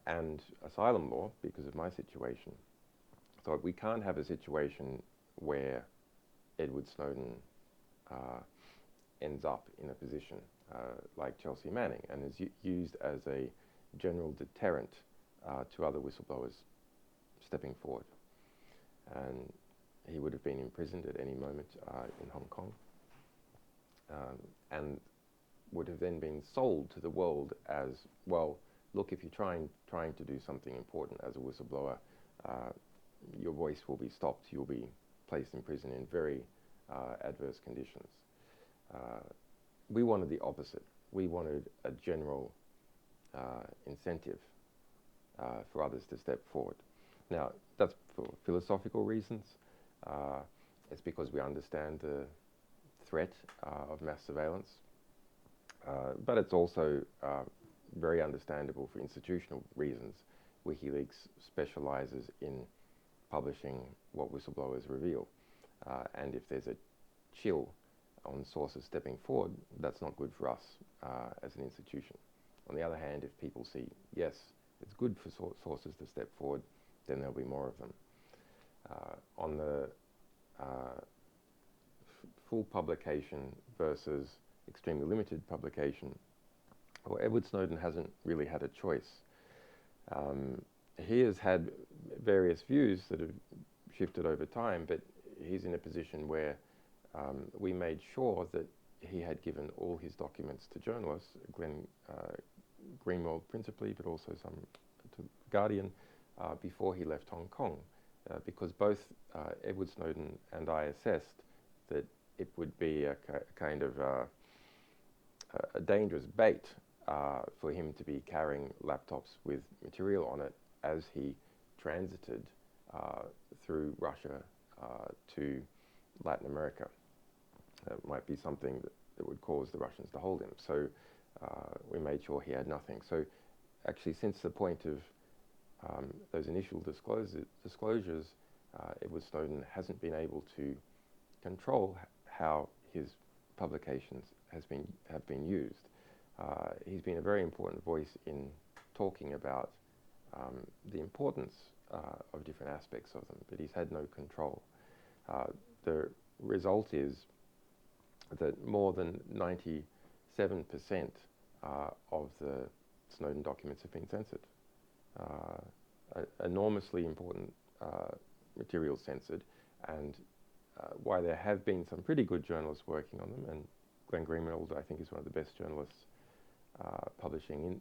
and asylum law, because of my situation, thought we can't have a situation where Edward Snowden uh, ends up in a position like Chelsea Manning and is used as a general deterrent to other whistleblowers stepping forward. And he would have been imprisoned at any moment in Hong Kong, and would have then been sold to the world as, well, look, if you're trying to do something important as a whistleblower, your voice will be stopped, you'll be placed in prison in very adverse conditions. We wanted the opposite. We wanted a general incentive for others to step forward. Now, that's for philosophical reasons. It's because we understand the threat of mass surveillance. But it's also very understandable for institutional reasons. WikiLeaks specializes in publishing what whistleblowers reveal. And if there's a chill on sources stepping forward, that's not good for us as an institution. On the other hand, if people see, yes, it's good for sources to step forward, then there'll be more of them. On the full publication versus extremely limited publication, well, Edward Snowden hasn't really had a choice. He has had various views that have shifted over time, but he's in a position where we made sure that he had given all his documents to journalists, Glenn Greenwald principally, but also some to Guardian, before he left Hong Kong, because both Edward Snowden and I assessed that it would be a kind of a dangerous bait for him to be carrying laptops with material on it as he transited through Russia to Latin America. It might be something that would cause the Russians to hold him. So we made sure he had nothing. So actually, since the point of those initial disclosures, Edward Snowden hasn't been able to control how his publications have been used. He's been a very important voice in talking about the importance of different aspects of them, but he's had no control. The result is that more than 97% of the Snowden documents have been censored. Enormously important material censored, and why there have been some pretty good journalists working on them, and Glenn Greenwald, I think, is one of the best journalists publishing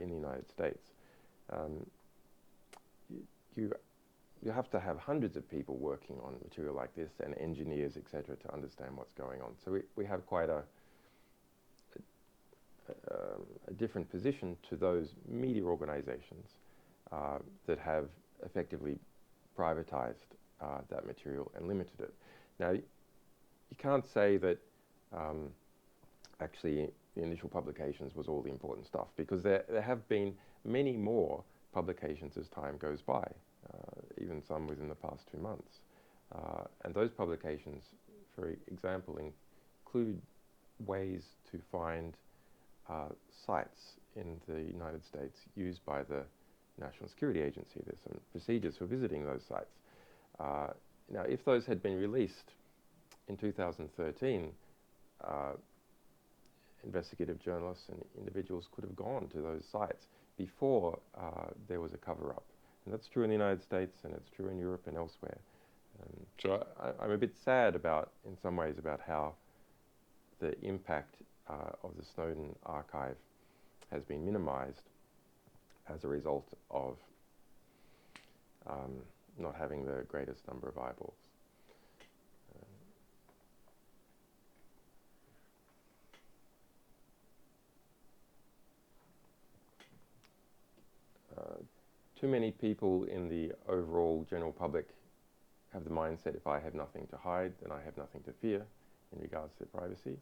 in the United States. You have to have hundreds of people working on material like this, and engineers, etc., to understand what's going on. So we have quite a different position to those media organizations that have effectively privatized that material and limited it. Now, you can't say that actually the initial publications was all the important stuff, because there have been many more publications as time goes by, even some within the past 2 months. And those publications, for example, include ways to find sites in the United States used by the National Security Agency. There's some procedures for visiting those sites. Now, if those had been released in 2013, investigative journalists and individuals could have gone to those sites before there was a cover-up. And that's true in the United States, and it's true in Europe and elsewhere. So I'm a bit sad about, in some ways, about how the impact of the Snowden archive has been minimized as a result of not having the greatest number of eyeballs. Too many people in the overall general public have the mindset, if I have nothing to hide, then I have nothing to fear in regards to privacy.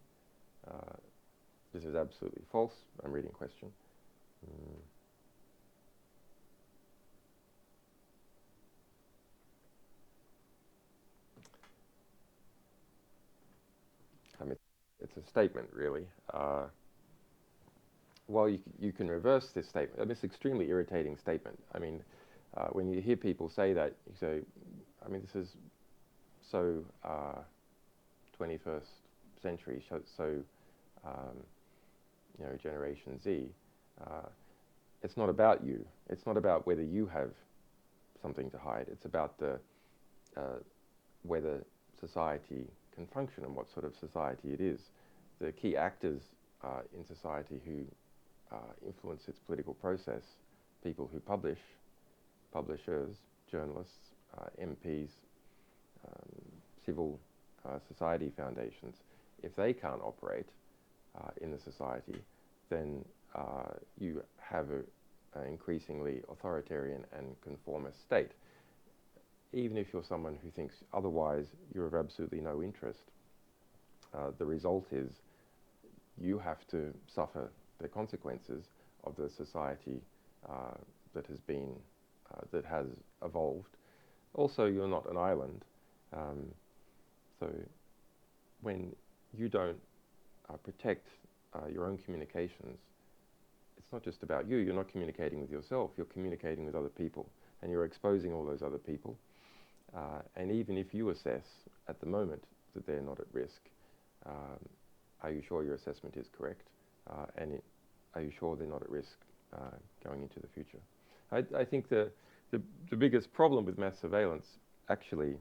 This is absolutely false. I'm reading question. I mean, it's a statement, really. well, you can reverse this statement, this extremely irritating statement. I mean, when you hear people say that, you say, I mean, this is so 21st century, so Generation Z. Uh, it's not about you. It's not about whether you have something to hide. It's about the whether society can function and what sort of society it is. The key actors in society who influence its political process, people who publish, publishers, journalists, MPs, civil society foundations, if they can't operate in the society, then you have an increasingly authoritarian and conformist state. Even if you're someone who thinks otherwise, you're of absolutely no interest. The result is you have to suffer the consequences of the society that has been, that has evolved. Also, you're not an island. So when you don't protect your own communications, it's not just about you. You're not communicating with yourself. You're communicating with other people, and you're exposing all those other people. And even if you assess at the moment that they're not at risk, are you sure your assessment is correct? And are you sure they're not at risk going into the future? I think the biggest problem with mass surveillance actually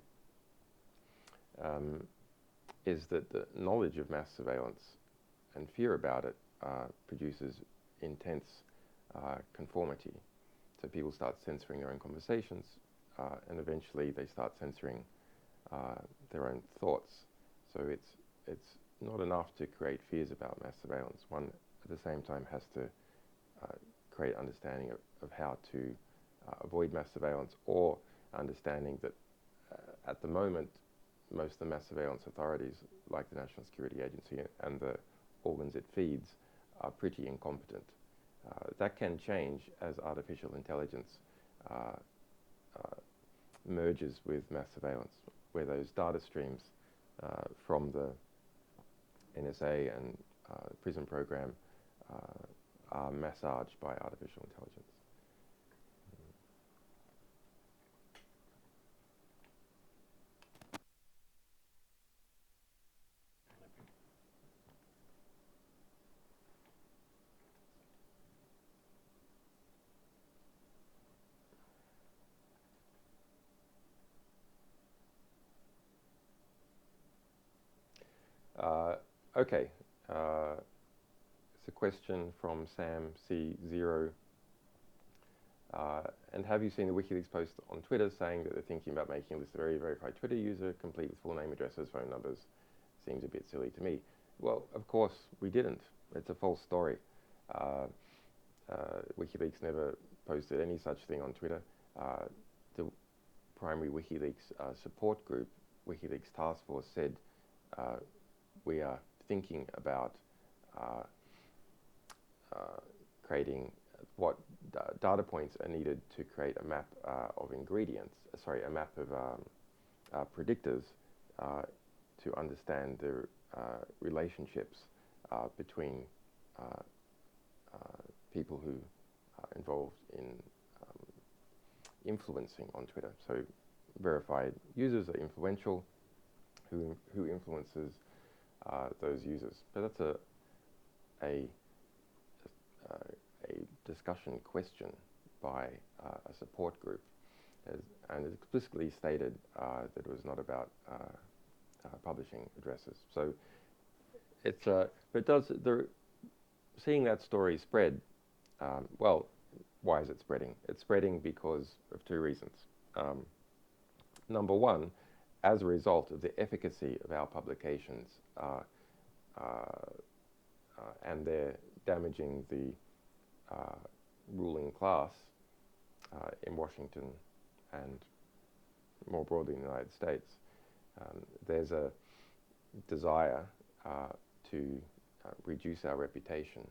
is that the knowledge of mass surveillance and fear about it produces intense conformity. So people start censoring their own conversations, and eventually they start censoring their own thoughts. So it's not enough to create fears about mass surveillance. One, at the same time, has to create understanding of how to avoid mass surveillance, or understanding that at the moment, most of the mass surveillance authorities, like the National Security Agency and the organs it feeds, are pretty incompetent. That can change as artificial intelligence merges with mass surveillance, where those data streams from the NSA and PRISM program are massaged by artificial intelligence. Okay, it's a question from Sam C0. And have you seen the WikiLeaks post on Twitter saying that they're thinking about making a list of every verified Twitter user, complete with full name, addresses, phone numbers? Seems a bit silly to me. Well, of course we didn't. It's a false story. WikiLeaks never posted any such thing on Twitter. The primary WikiLeaks support group, WikiLeaks Task Force, said we are thinking about creating what data points are needed to create a map of ingredients, a map of predictors to understand the relationships between people who are involved in influencing on Twitter. So verified users are influential, who influences those users. But that's a discussion question by a support group, and it explicitly stated that it was not about publishing addresses. So it's but seeing that story spread, well, why is it spreading? It's spreading because of two reasons. Number one, as a result of the efficacy of our publications, and they're damaging the ruling class in Washington and more broadly in the United States. There's a desire to reduce our reputation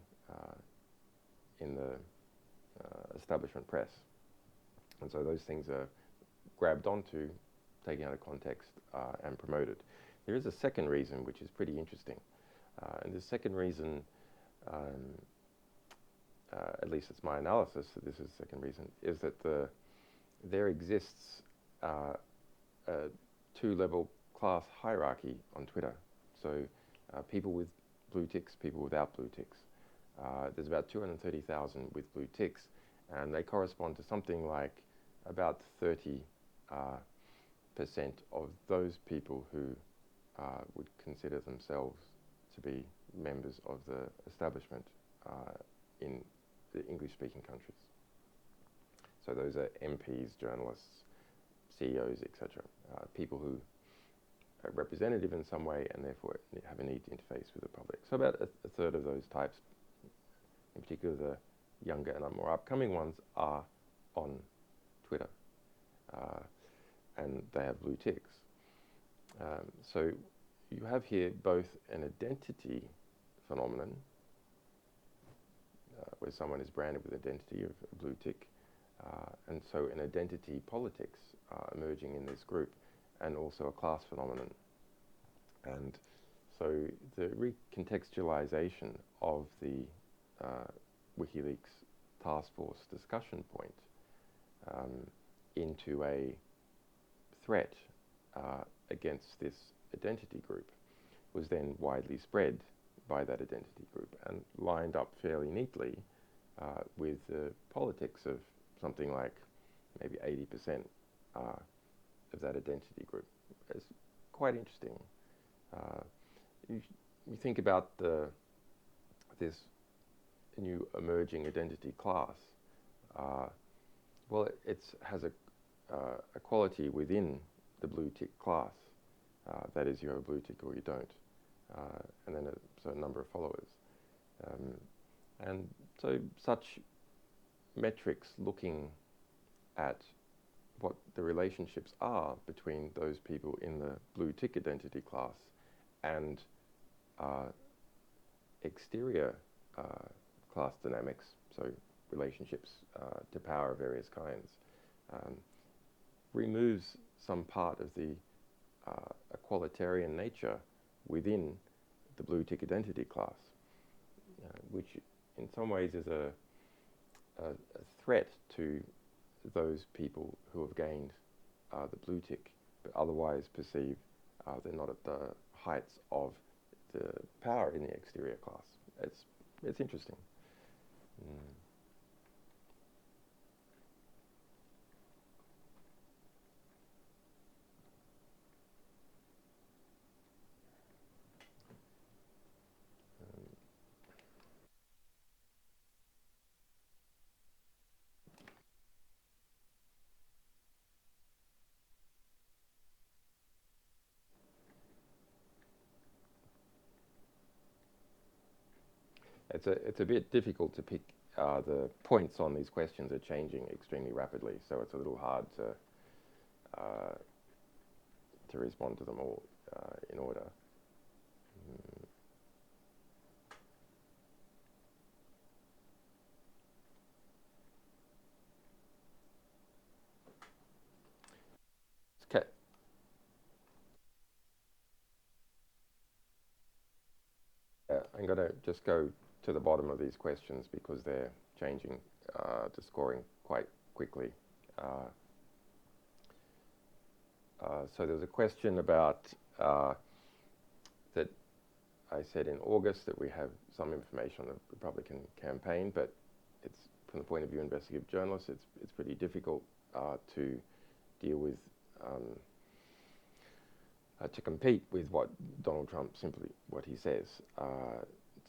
in the establishment press. And so those things are grabbed onto, taken out of context, and promoted. There is a second reason which is pretty interesting. And the second reason at least it's my analysis, that this is the second reason, is that there exists a two-level class hierarchy on Twitter. So people with blue ticks, people without blue ticks. There's about 230,000 with blue ticks, and they correspond to something like about 30% of those people who would consider themselves to be members of the establishment in the English-speaking countries. So those are MPs, journalists, CEOs, etc. People who are representative in some way and therefore have a need to interface with the public. So about a third of those types, in particular the younger and more upcoming ones, are on Twitter. And they have blue ticks. So you have here both an identity phenomenon, where someone is branded with identity of a blue tick, and so an identity politics emerging in this group, and also a class phenomenon. And so the recontextualization of the WikiLeaks task force discussion point into a threat against this identity group was then widely spread by that identity group and lined up fairly neatly with the politics of something like maybe 80% of that identity group. It's quite interesting. You think about this new emerging identity class. Well, it has a quality within the blue tick class. That is, you have a blue tick or you don't. And then a number of followers. And so such metrics looking at what the relationships are between those people in the blue tick identity class and exterior class dynamics, so relationships to power of various kinds, removes some part of the equalitarian nature within the blue tick identity class, which in some ways is a threat to those people who have gained the blue tick, but otherwise perceive they're not at the heights of the power in the exterior class. It's interesting. It's a bit difficult to pick. The points on these questions are changing extremely rapidly, so it's a little hard to respond to them all in order. Okay. I'm going to just go to the bottom of these questions because they're changing to scoring quite quickly. So there's a question about that I said in August that we have some information on the Republican campaign, but it's from the point of view of investigative journalists, it's pretty difficult to deal with, to compete with what Donald Trump simply what he says.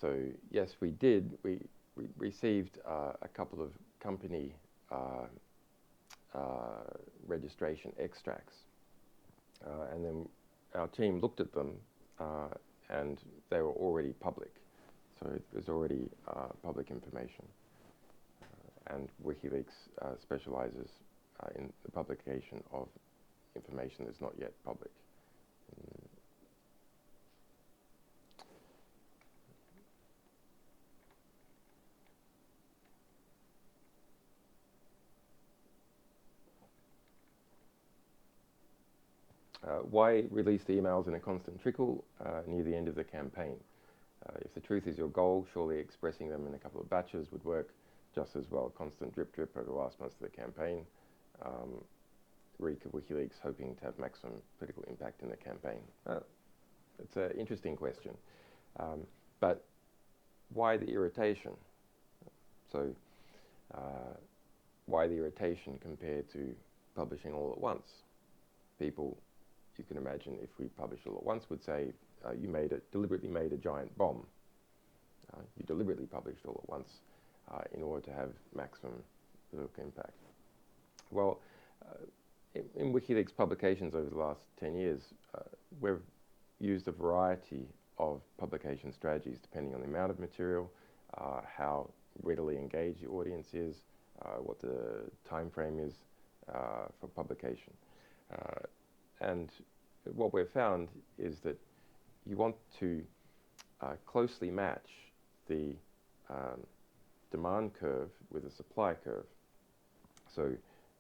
So yes, we did. We received a couple of company registration extracts, and then our team looked at them, and they were already public. So it was already public information. And WikiLeaks specializes in the publication of information that's not yet public. Why release the emails in a constant trickle near the end of the campaign? If the truth is your goal, surely expressing them in a couple of batches would work. just as well. Constant drip drip over the last months of the campaign. Reek of WikiLeaks hoping to have maximum political impact in the campaign. It's an interesting question. But why the irritation? So why the irritation compared to publishing all at once? People, you can imagine, if we published all at once, would say, you deliberately made a giant bomb. You deliberately published all at once in order to have maximum political impact. Well, in WikiLeaks publications over the last 10 years, we've used a variety of publication strategies depending on the amount of material, how readily engaged the audience is, what the time frame is for publication. And what we've found is that you want to closely match the demand curve with the supply curve. So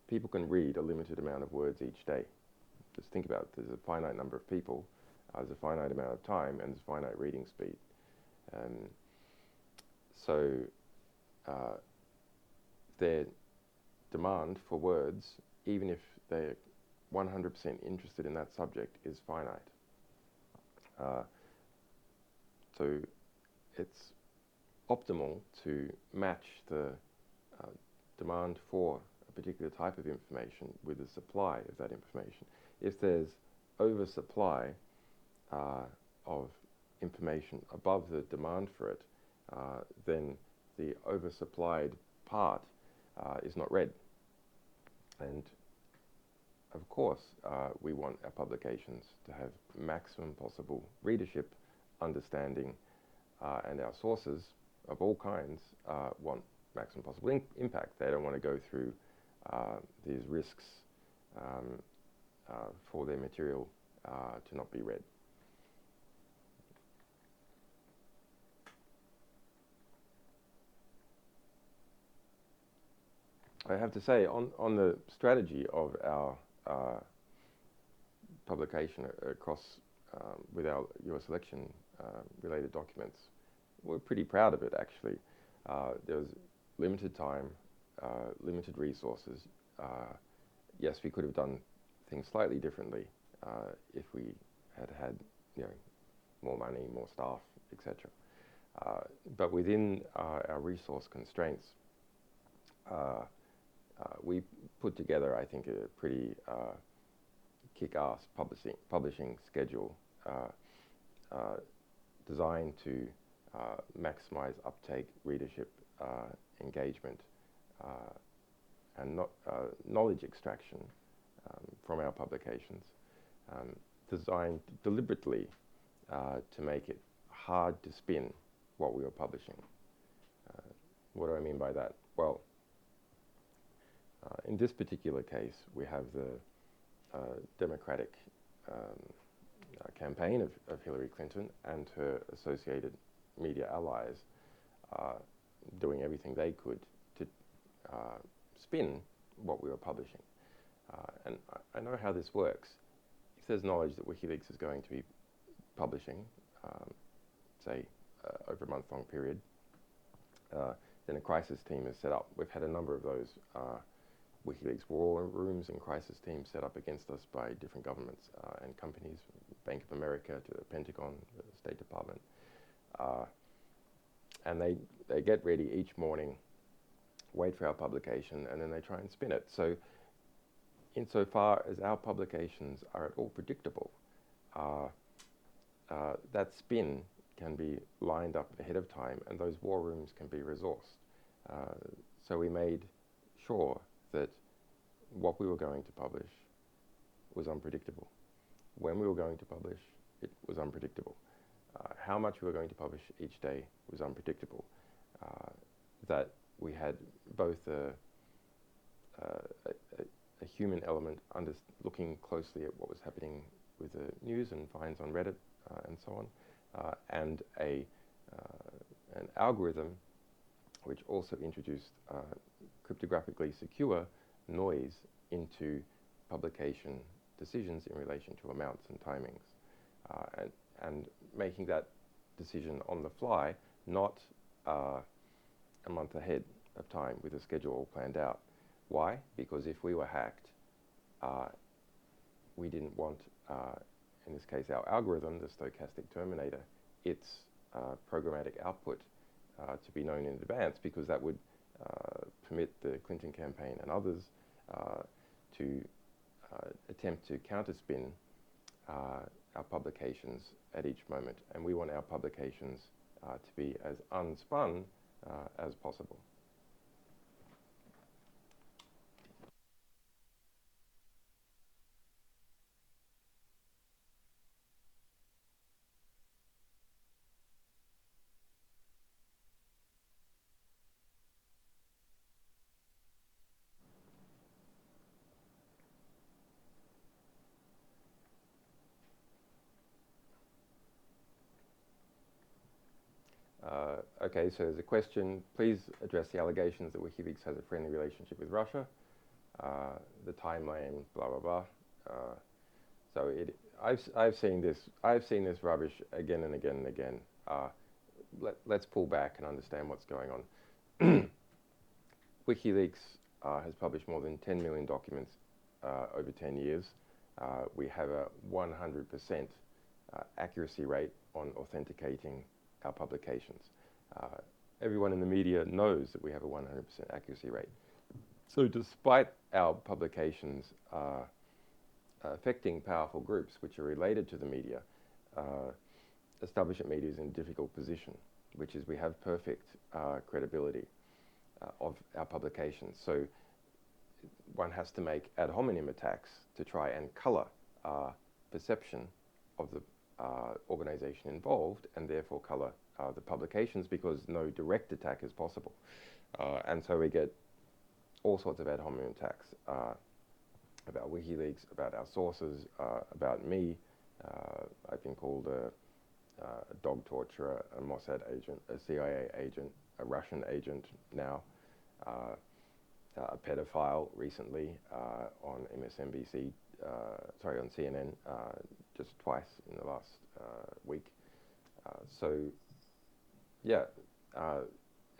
people can read a limited amount of words each day. Just think about it. There's a finite number of people, there's a finite amount of time, and there's finite reading speed. So their demand for words, even if they're 100% interested in that subject, is finite. So it's optimal to match the demand for a particular type of information with the supply of that information. If there's oversupply of information above the demand for it, then the oversupplied part is not read. And of course, we want our publications to have maximum possible readership, understanding, and our sources of all kinds want maximum possible impact. They don't want to go through these risks for their material to not be read. I have to say, on the strategy of our publication across with our US election related documents, we're pretty proud of it, actually. There was limited time, limited resources. Yes, we could have done things slightly differently if we had more money, more staff, etc. But within our resource constraints, we put together, I think, a pretty kick-ass publishing schedule designed to maximize uptake, readership, engagement, and knowledge extraction from our publications, designed deliberately to make it hard to spin what we were publishing. What do I mean by that? Well, in this particular case, we have the Democratic campaign of Hillary Clinton and her associated media allies doing everything they could to spin what we were publishing. And I know how this works. If there's knowledge that WikiLeaks is going to be publishing, say, over a month-long period, then a crisis team is set up. We've had a number of those WikiLeaks war rooms and crisis teams set up against us by different governments and companies, Bank of America to the Pentagon, the State Department. And they get ready each morning, wait for our publication, and then they try and spin it. So insofar as our publications are at all predictable, that spin can be lined up ahead of time, and those war rooms can be resourced. So we made sure that what we were going to publish was unpredictable. When we were going to publish, it was unpredictable. How much we were going to publish each day was unpredictable. That we had both a human element looking closely at what was happening with the news and finds on Reddit and so on, and an algorithm which also introduced cryptographically secure noise into publication decisions in relation to amounts and timings, and making that decision on the fly, not a month ahead of time with a schedule all planned out. Why? Because if we were hacked, we didn't want, in this case, our algorithm, the stochastic terminator, its programmatic output to be known in advance, because that would permit the Clinton campaign and others to attempt to counterspin our publications at each moment. And we want our publications to be as unspun as possible. Okay, so there's a question. Please address the allegations that WikiLeaks has a friendly relationship with Russia. The timeline, blah blah blah. So I've seen this rubbish again and again and again. Let's pull back and understand what's going on. WikiLeaks has published more than 10 million documents over 10 years. We have a 100% accuracy rate on authenticating our publications. Everyone in the media knows that we have a 100% accuracy rate. So despite our publications affecting powerful groups which are related to the media, establishment media is in a difficult position, which is we have perfect credibility of our publications. So one has to make ad hominem attacks to try and colour perception of the organization involved, and therefore colour the publications, because no direct attack is possible. And so we get all sorts of ad hominem attacks about WikiLeaks, about our sources, about me. I've been called a dog torturer, a Mossad agent, a CIA agent, a Russian agent now, a pedophile recently on MSNBC, on CNN, just twice in the last week. So, yeah,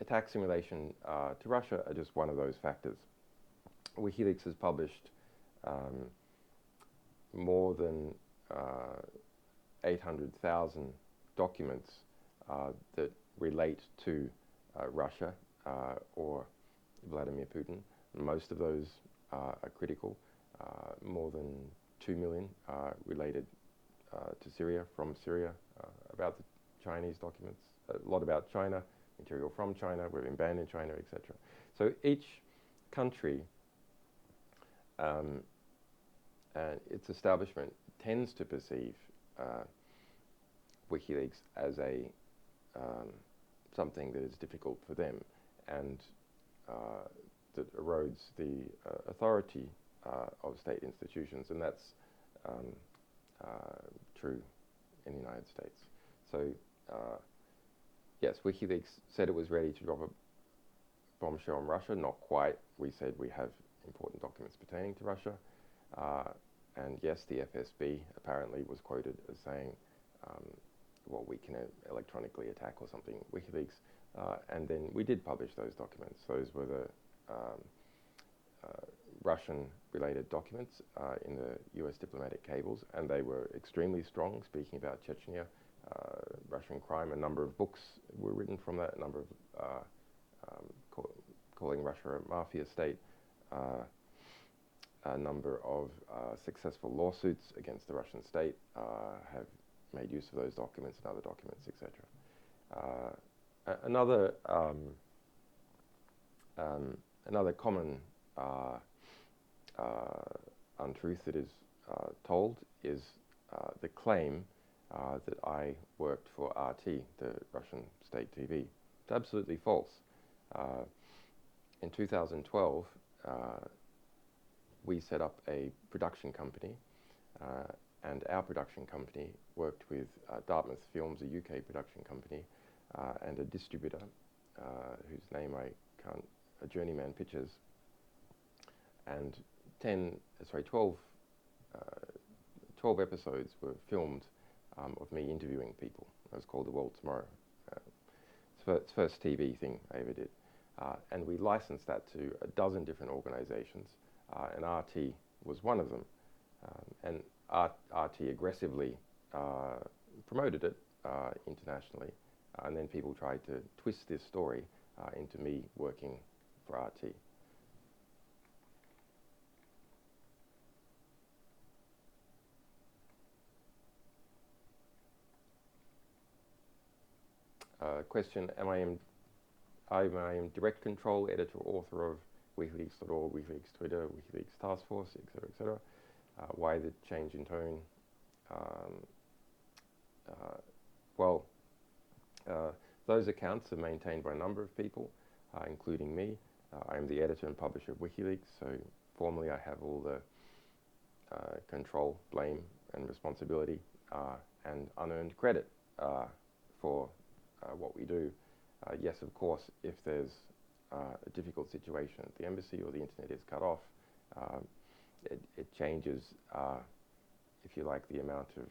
attacks in relation to Russia are just one of those factors. WikiLeaks has published more than 800,000 documents that relate to Russia or Vladimir Putin. Most of those are critical. More than 2 million related to Syria, from Syria, about the Chinese documents, a lot about China, material from China, we've been banned in China, etc. So each country and its establishment tends to perceive WikiLeaks as a something that is difficult for them, and that erodes the authority of state institutions, and that's true in the United States. So yes, WikiLeaks said it was ready to drop a bombshell on Russia. Not quite. We said we have important documents pertaining to Russia. And yes, the FSB apparently was quoted as saying, well, we can electronically attack or something WikiLeaks. And then we did publish those documents. Those were the Russian-related documents in the US diplomatic cables, and they were extremely strong, speaking about Chechnya, Russian crime. A number of books were written from that, a number of calling Russia a mafia state, a number of successful lawsuits against the Russian state have made use of those documents and other documents, etc. Another common untruth that is told is the claim that I worked for RT, the Russian state TV. It's absolutely false. In 2012, we set up a production company, and our production company worked with Dartmouth Films, a UK production company, and a distributor whose name I can't, Journeyman Pictures, and 12 episodes were filmed of me interviewing people. It was called The World Tomorrow. It's the first TV thing I ever did. And we licensed that to a dozen different organizations, and RT was one of them. And RT aggressively promoted it internationally, and then people tried to twist this story into me working for RT. Question, am I in direct control, editor, author of WikiLeaks.org, WikiLeaks Twitter, WikiLeaks Task Force, etc., etc. Why the change in tone? Well, those accounts are maintained by a number of people, including me. I am the editor and publisher of WikiLeaks, so formally I have all the control, blame, and responsibility, and unearned credit for what we do. Yes, of course, if there's a difficult situation at the embassy or the internet is cut off, it changes, if you like, the amount of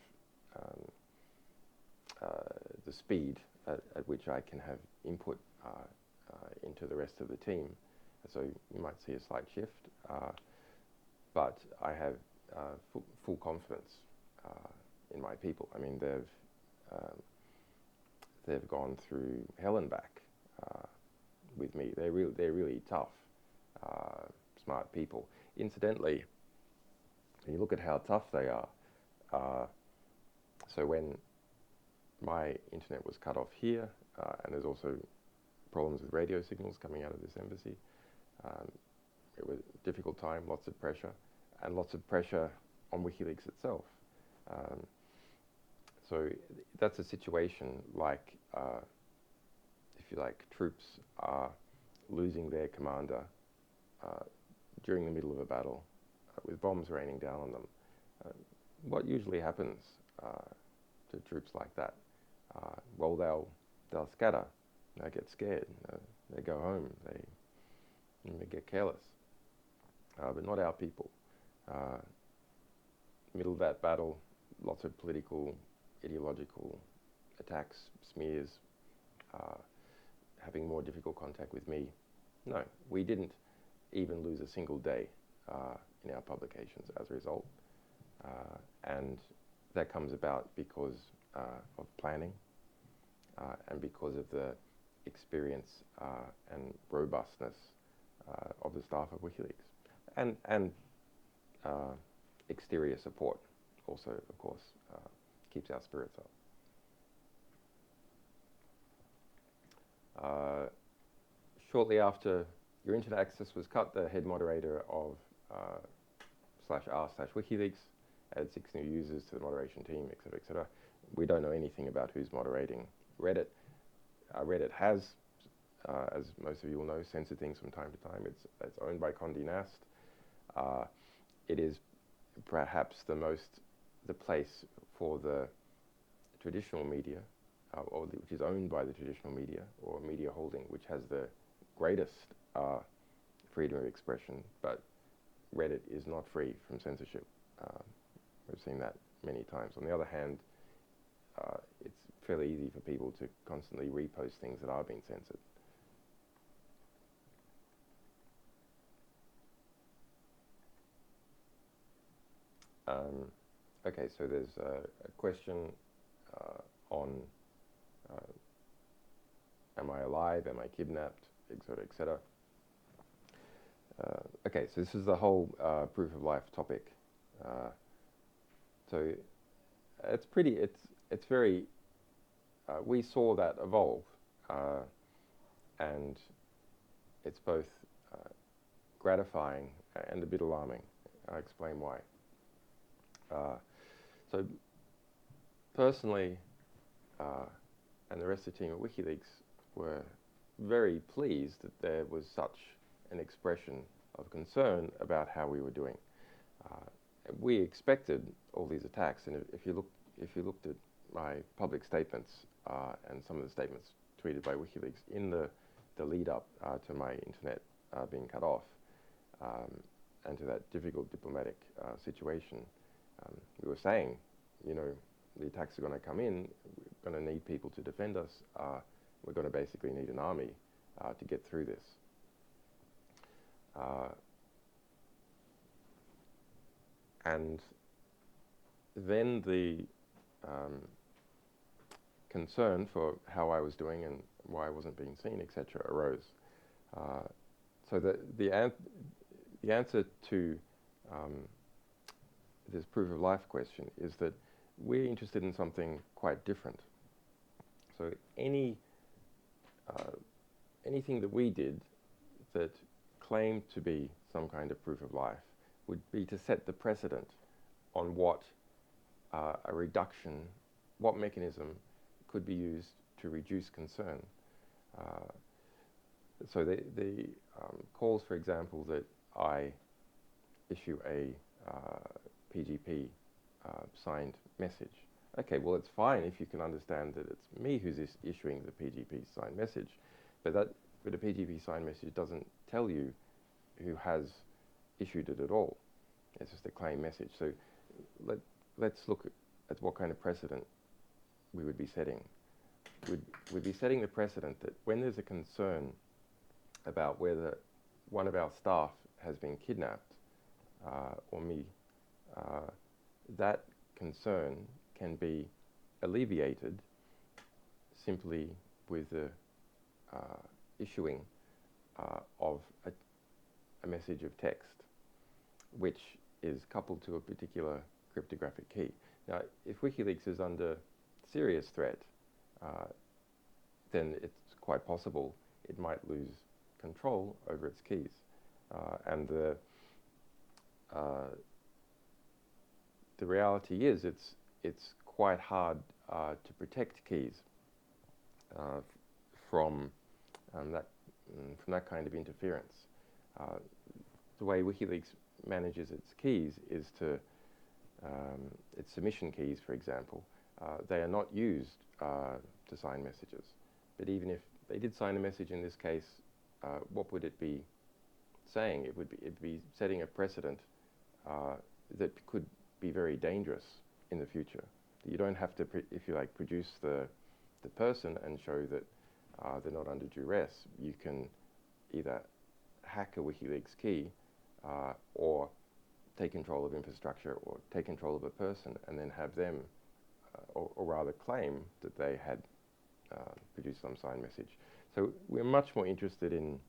the speed at which I can have input into the rest of the team. So you might see a slight shift, but I have full confidence in my people. I mean, they've gone through hell and back with me. They're really tough, smart people. Incidentally, when you look at how tough they are, so when my internet was cut off here, and there's also problems with radio signals coming out of this embassy, it was a difficult time, lots of pressure, and lots of pressure on WikiLeaks itself. So that's a situation like, if you like, troops are losing their commander during the middle of a battle with bombs raining down on them. What usually happens to troops like that? Well, they'll scatter, they get scared, they go home, they get careless. But not our people. Middle of that battle, lots of political, ideological attacks, smears, having more difficult contact with me. No, we didn't even lose a single day in our publications as a result. And that comes about because of planning and because of the experience and robustness of the staff of WikiLeaks. And exterior support also, of course, keeps our spirits up. Shortly after your internet access was cut, the head moderator of /r/WikiLeaks added 6 new users to the moderation team, etc., etc. We don't know anything about who's moderating Reddit. Reddit has, as most of you will know, censored things from time to time. It's owned by Condé Nast. It is perhaps the place for the traditional media, which is owned by the traditional media, or media holding, which has the greatest freedom of expression, but Reddit is not free from censorship. We've seen that many times. On the other hand, it's fairly easy for people to constantly repost things that are being censored. Okay, so there's a question on am I alive, am I kidnapped, etc., etc. Okay, so this is the whole proof of life topic. So it's very, we saw that evolve, and it's both gratifying and a bit alarming. I'll explain why. So personally, and the rest of the team at WikiLeaks were very pleased that there was such an expression of concern about how we were doing. We expected all these attacks, and if you looked at my public statements and some of the statements tweeted by WikiLeaks in the lead up to my internet being cut off and to that difficult diplomatic situation, we were saying, you know, the attacks are going to come in, we're going to need people to defend us, we're going to basically need an army to get through this. And then the concern for how I was doing and why I wasn't being seen, etc., arose. So the answer to this proof of life question is that we're interested in something quite different. So anything that we did that claimed to be some kind of proof of life would be to set the precedent on what a reduction, what mechanism could be used to reduce concern. So the calls, for example, that I issue a PGP signed message. Okay, well, it's fine if you can understand that it's me who's issuing the PGP signed message, but a PGP signed message doesn't tell you who has issued it at all. It's just a claim message. So let's look at what kind of precedent we would be setting. We'd be setting the precedent that when there's a concern about whether one of our staff has been kidnapped, or me, that concern can be alleviated simply with the issuing of a message of text, which is coupled to a particular cryptographic key. Now, if WikiLeaks is under serious threat, then it's quite possible it might lose control over its keys. And the reality is it's quite hard to protect keys from that kind of interference. The way WikiLeaks manages its keys is to its submission keys, for example, they are not used to sign messages. But even if they did sign a message in this case, what would it be saying? It'd be setting a precedent that could be very dangerous in the future. You don't have to, if you like, produce the person and show that they're not under duress. You can either hack a WikiLeaks key or take control of infrastructure or take control of a person and then have them, or rather claim that they had produced some signed message. So we're much more interested in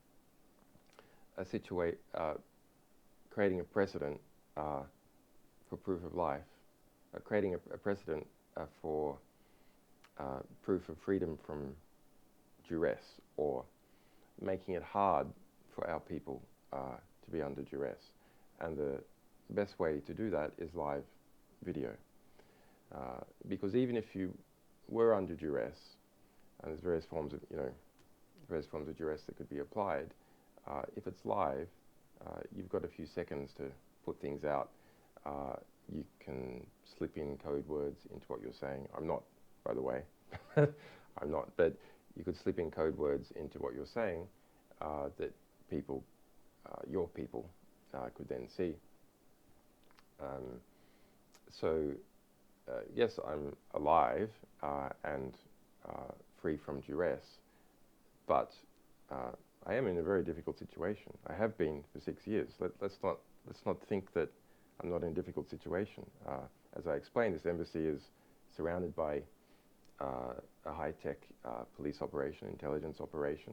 creating a precedent for proof of life, creating a precedent for proof of freedom from duress, or making it hard for our people to be under duress. And the best way to do that is live video. Because even if you were under duress, and there's various forms of duress that could be applied, if it's live, you've got a few seconds to put things out. You can slip in code words into what you're saying. I'm not, by the way. I'm not, but you could slip in code words into what you're saying that people, your people, could then see. Yes, I'm alive and free from duress, but I am in a very difficult situation. I have been for 6 years. Let's not think that I'm not in a difficult situation. As I explained, this embassy is surrounded by a high-tech police operation, intelligence operation.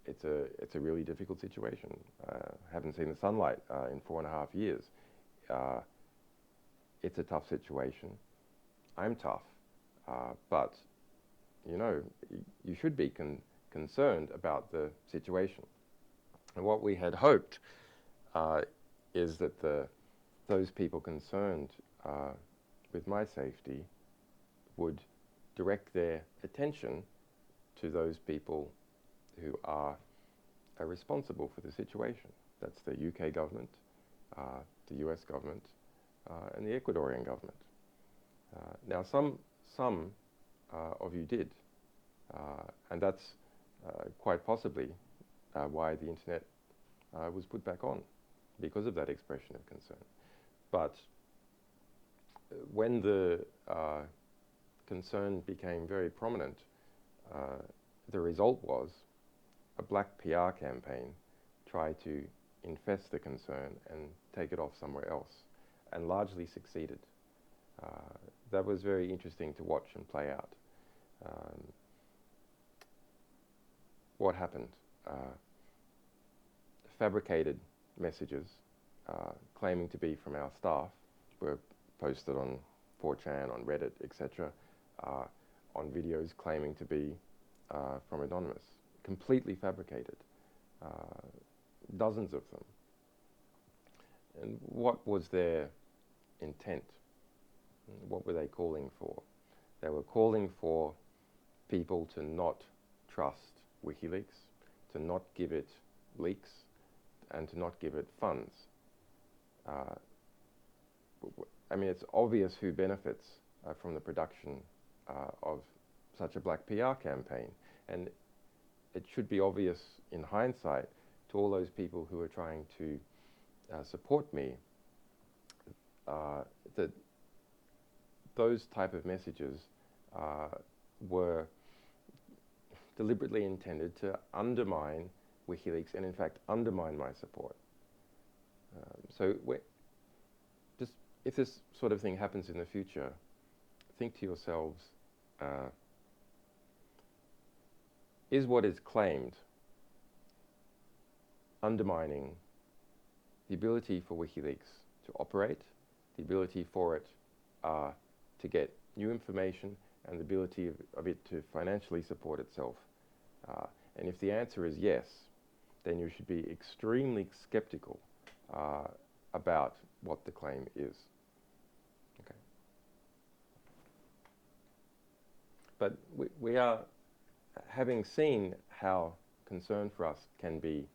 It's a really difficult situation. Haven't seen the sunlight in 4.5 years. It's a tough situation. I'm tough, but you know, you should be concerned about the situation. And what we had hoped is that those people concerned with my safety would direct their attention to those people who are responsible for the situation. That's the UK government, the US government, and the Ecuadorian government. Now, some of you did, and that's quite possibly why the internet was put back on, because of that expression of concern. But when the concern became very prominent, the result was a black PR campaign try to infest the concern and take it off somewhere else, and largely succeeded. That was very interesting to watch and play out. What happened? Fabricated messages claiming to be from our staff were posted on 4chan, on Reddit, etc., on videos claiming to be from Anonymous. Completely fabricated. Dozens of them. And what was their intent? What were they calling for? They were calling for people to not trust WikiLeaks, to not give it leaks, and to not give it funds. I mean, it's obvious who benefits from the production of such a black PR campaign, and it should be obvious in hindsight to all those people who are trying to support me that those type of messages were deliberately intended to undermine WikiLeaks and in fact undermine my support. So just if this sort of thing happens in the future, think to yourselves, is what is claimed undermining the ability for WikiLeaks to operate, the ability for it to get new information, and the ability of it to financially support itself? And if the answer is yes, then you should be extremely skeptical about what the claim is. Okay. But we are, having seen how concern for us can be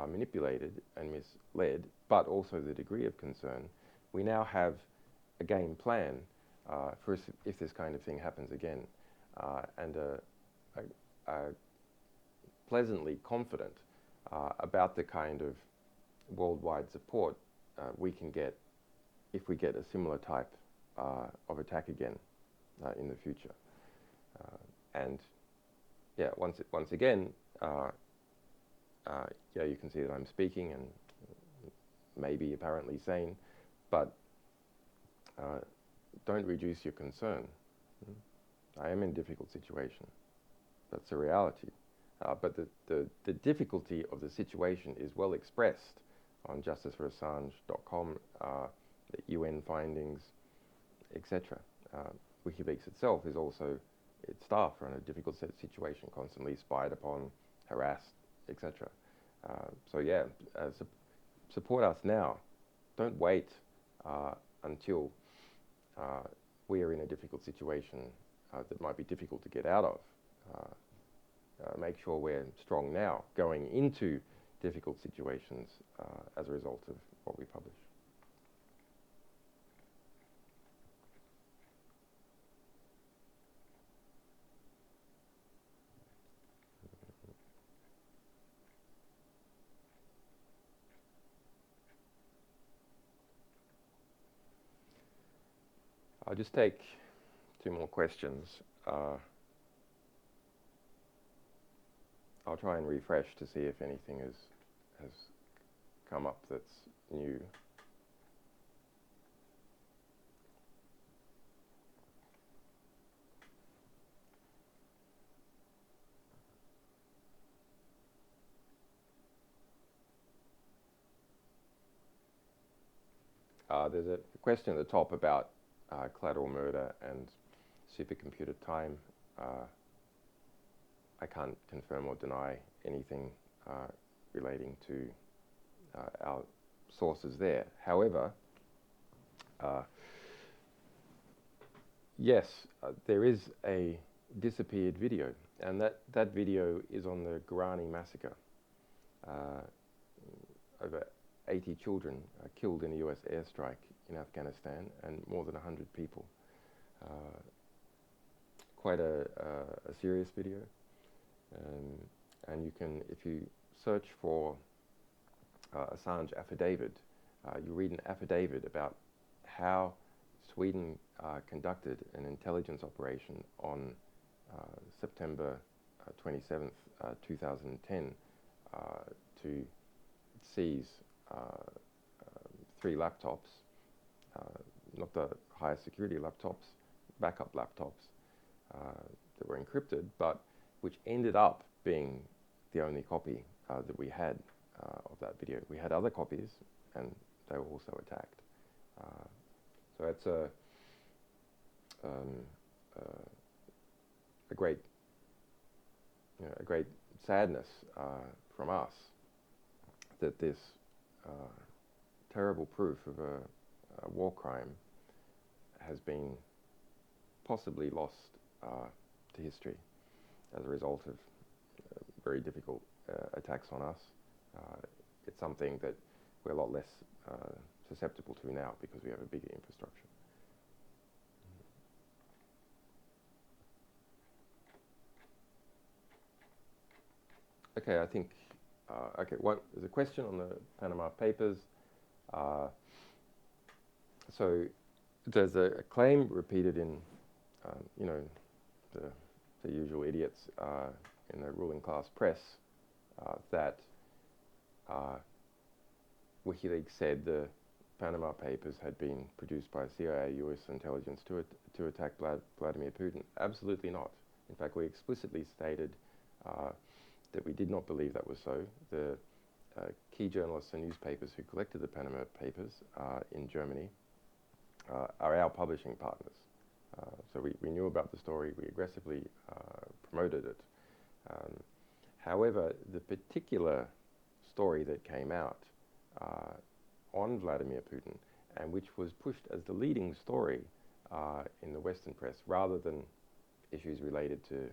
manipulated and misled, but also the degree of concern, we now have a game plan for if this kind of thing happens again, and pleasantly confident about the kind of worldwide support we can get if we get a similar type of attack again in the future. And yeah, once again, yeah, you can see that I'm speaking and maybe apparently sane, but don't reduce your concern. I am in a difficult situation. That's a reality. But the difficulty of the situation is well expressed on justiceforassange.com, the UN findings, etc. WikiLeaks itself is also, its staff are in a difficult situation, constantly spied upon, harassed, etc. So yeah, support us now. Don't wait until we are in a difficult situation that might be difficult to get out of. Make sure we're strong now, going into difficult situations as a result of what we publish. I'll just take 2 more questions. I'll try and refresh to see if anything has come up that's new. There's a question at the top about collateral murder and supercomputer time. I can't confirm or deny anything relating to our sources there. However, yes, there is a disappeared video, and that video is on the Guarani massacre. Over 80 children killed in a US airstrike in Afghanistan, and more than 100 people. Quite a serious video. And you can, if you search for Assange affidavit, you read an affidavit about how Sweden conducted an intelligence operation on September 27th, 2010, to seize 3 laptops, not the highest security laptops, backup laptops that were encrypted, but which ended up being the only copy that we had of that video. We had other copies, and they were also attacked. So it's a great, a great sadness from us that this terrible proof of a war crime has been possibly lost to history as a result of very difficult attacks on us. It's something that we're a lot less susceptible to now because we have a bigger infrastructure. Okay, I think, there's a question on the Panama Papers. So there's a claim repeated in, the usual idiots in the ruling class press that WikiLeaks said the Panama Papers had been produced by CIA, US intelligence to attack Vladimir Putin. Absolutely not. In fact, we explicitly stated that we did not believe that was so. The key journalists and newspapers who collected the Panama Papers in Germany are our publishing partners. So we knew about the story, we aggressively promoted it. However, the particular story that came out on Vladimir Putin, and which was pushed as the leading story in the Western press, rather than issues related to,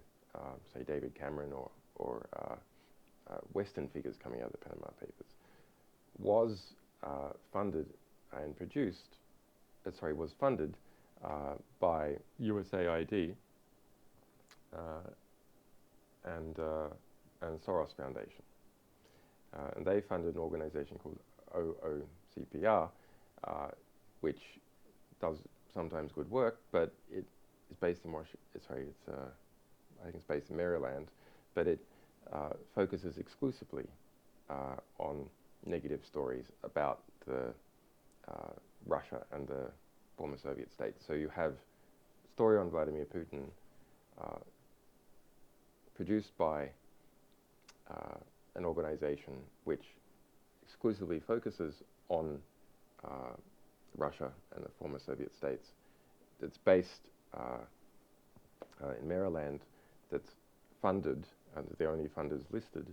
say, David Cameron or Western figures coming out of the Panama Papers, was funded and produced, was funded by USAID and Soros Foundation. And they funded an organization called OOCPR, which does sometimes good work, but it is based in I think it's based in Maryland, but it focuses exclusively on negative stories about the Russia and the former Soviet states. So you have a story on Vladimir Putin produced by an organization which exclusively focuses on Russia and the former Soviet states. That's based in Maryland, that's funded, and the only funders listed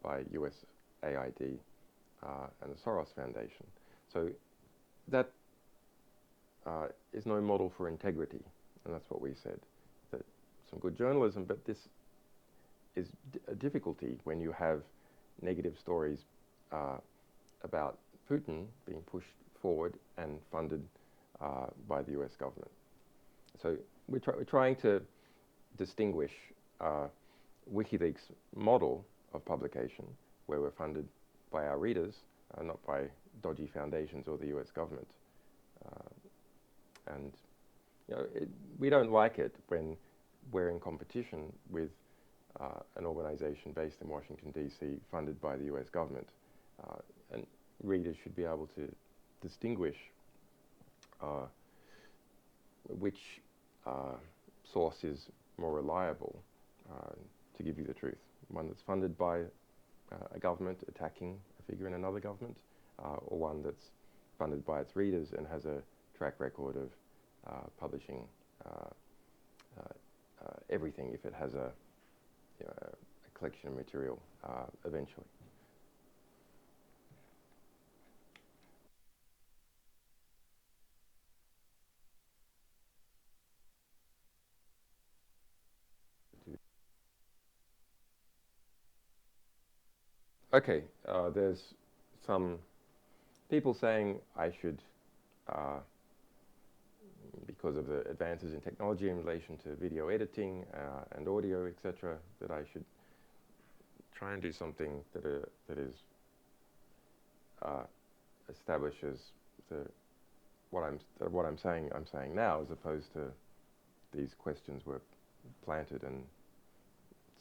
by USAID and the Soros Foundation. So that is no model for integrity, and that's what we said. That some good journalism, but this is a difficulty when you have negative stories about Putin being pushed forward and funded by the US government. So we're trying to distinguish WikiLeaks' model of publication, where we're funded by our readers, not by dodgy foundations or the US government. And we don't like it when we're in competition with an organization based in Washington, D.C., funded by the US government. And readers should be able to distinguish which source is more reliable to give you the truth. One that's funded by a government attacking a figure in another government, or one that's funded by its readers and has a track record of publishing everything if it has a collection of material eventually. Okay, there's some people saying I should, because of the advances in technology in relation to video editing and audio, etc., that I should try and do something that is establishes what I'm saying now, as opposed to these questions were planted and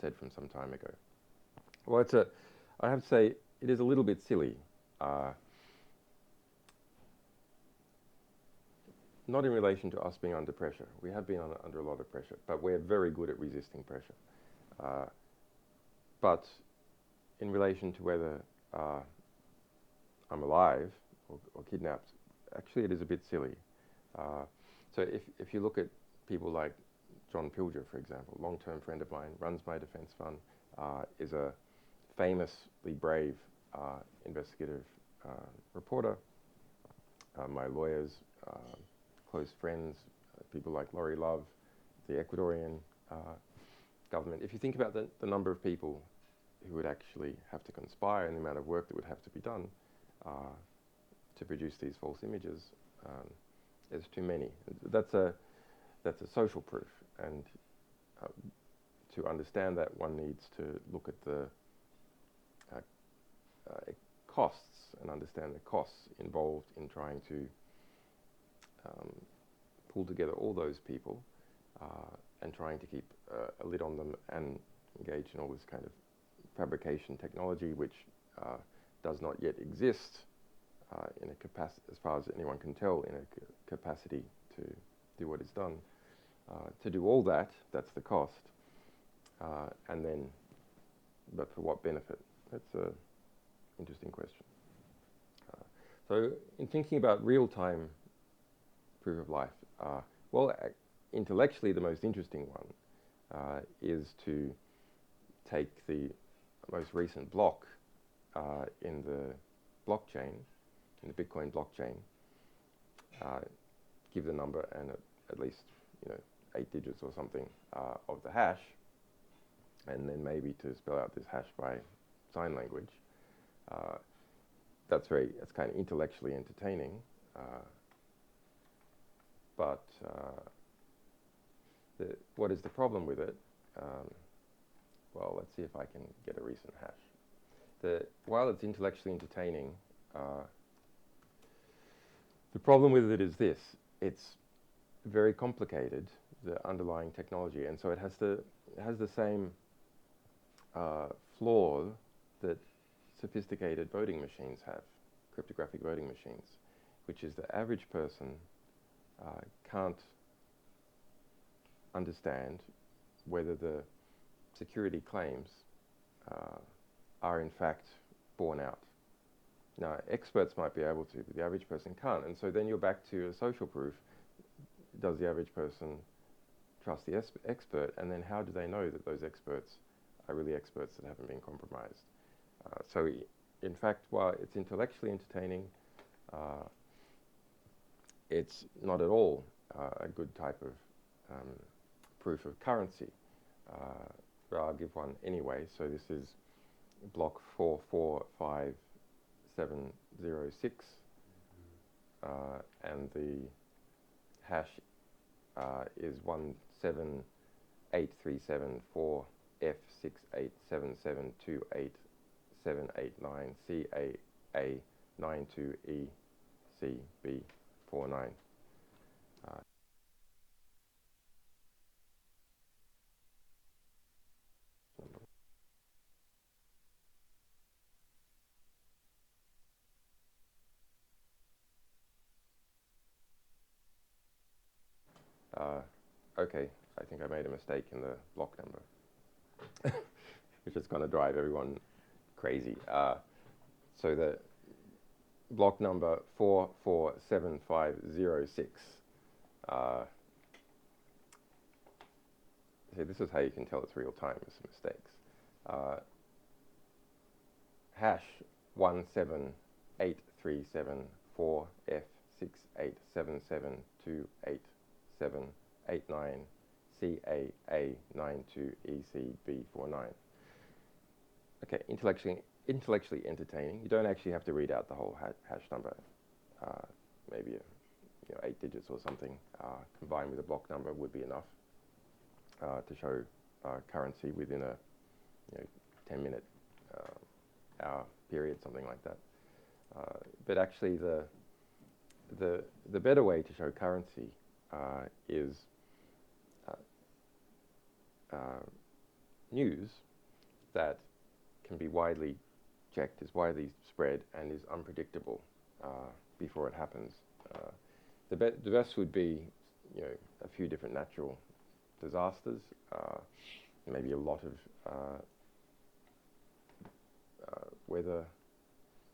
said from some time ago. Well, I have to say, it is a little bit silly. Not in relation to us being under pressure. We have been under a lot of pressure, but we're very good at resisting pressure. But in relation to whether I'm alive or kidnapped, actually it is a bit silly. So if you look at people like John Pilger, for example, long-term friend of mine, runs my defence fund, is a famously brave investigative reporter. My lawyers, close friends, people like Laurie Love, the Ecuadorian government. If you think about the number of people who would actually have to conspire and the amount of work that would have to be done to produce these false images, there's too many. That's a social proof, and to understand that, one needs to look at the costs and understand the costs involved in trying to pull together all those people and trying to keep a lid on them and engage in all this kind of fabrication technology, which does not yet exist in a capacity, as far as anyone can tell, in a capacity to do what is done. To do all that, that's the cost. And then, but for what benefit? That's an interesting question. So in thinking about real-time proof of life, well, intellectually the most interesting one is to take the most recent block in the blockchain, in the Bitcoin blockchain, give the number and at least 8 digits or something of the hash, and then maybe to spell out this hash by sign language. That's kind of intellectually entertaining, but what is the problem with it? Well, let's see if I can get a recent hash. While it's intellectually entertaining, the problem with it is this: it's very complicated, the underlying technology, and so it has the same flaw that sophisticated voting machines have, cryptographic voting machines, which is the average person can't understand whether the security claims are in fact borne out. Now, experts might be able to, but the average person can't. And so then you're back to a social proof. Does the average person trust the expert? And then how do they know that those experts are really experts that haven't been compromised? So in fact, while it's intellectually entertaining, it's not at all a good type of proof of currency. But I'll give one anyway. So this is block 445706, and the hash is 1783748F6872728CAA92ECB49. Okay, I think I made a mistake in the block number, which is going to drive everyone crazy. So the block number 447506. See, this is how you can tell it's real time with some mistakes. Hash 1783748F687272889CAA92ECB49. Okay, intellectually entertaining. You don't actually have to read out the whole hash number. Maybe 8 digits or something combined with a block number would be enough to show currency within a 10-minute hour period, something like that. But actually, the better way to show currency is news that can be widely checked, is widely spread, and is unpredictable before it happens. The best would be, a few different natural disasters, maybe a lot of weather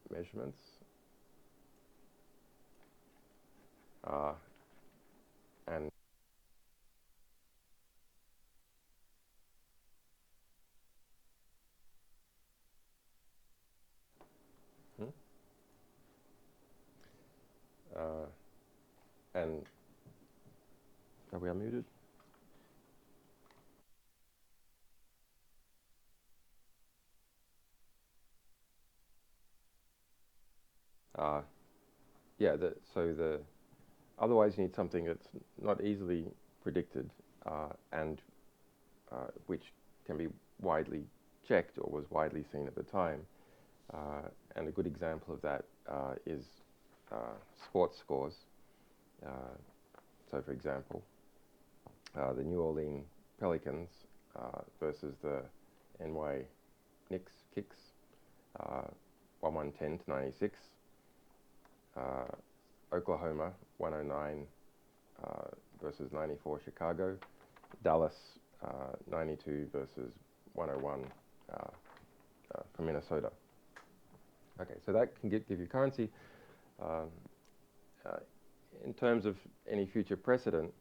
measurements, and hmm? uh, and are we unmuted? Uh, yeah. Otherwise you need something that's not easily predicted and which can be widely checked or was widely seen at the time. And a good example of that is sports scores. So, for example, the New Orleans Pelicans versus the NY Kicks, 110 to 96. Oklahoma 109 versus 94 Chicago. Dallas 92 versus 101 for Minnesota. Okay, so that can give you currency. Um, in terms of any future precedent,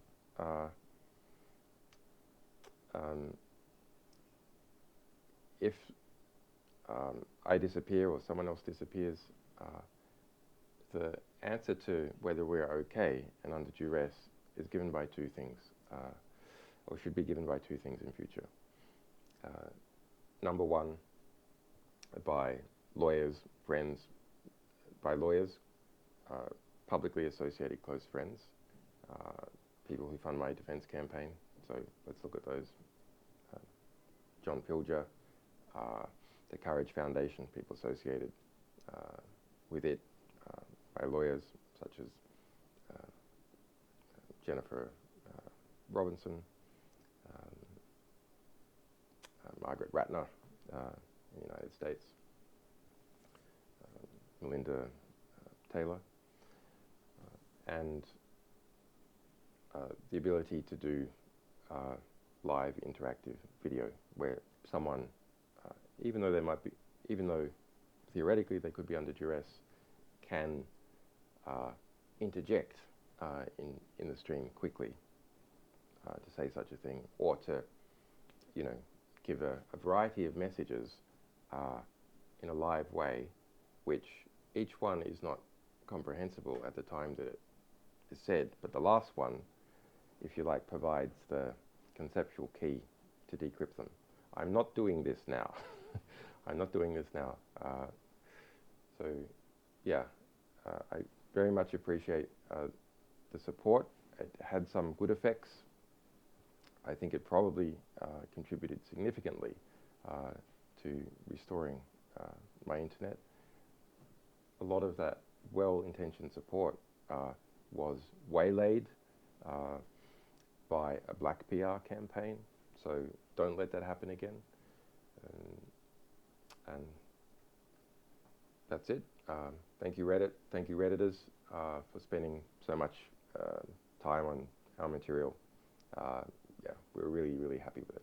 if I disappear or someone else disappears, the answer to whether we're okay and under duress is given by two things, or should be given by two things in future. Number one, by lawyers, friends, by lawyers, publicly associated close friends, people who fund my defense campaign. So let's look at those. John Pilger, the Courage Foundation, people associated with it, by lawyers such as Jennifer Robinson, Margaret Ratner in the United States, Melinda Taylor, and the ability to do live interactive video where someone, even though theoretically they could be under duress, can interject in the stream quickly to say such a thing, or to, give a variety of messages in a live way, which each one is not comprehensible at the time that it is said, but the last one, if you like, provides the conceptual key to decrypt them. I'm not doing this now. I'm not doing this now. So, yeah, I very much appreciate the support. It had some good effects. I think it probably contributed significantly to restoring my internet. A lot of that well-intentioned support was waylaid by a black PR campaign, so don't let that happen again. And that's it. Thank you, Reddit. Thank you, Redditors, for spending so much time on our material. Yeah, we're really, really happy with it.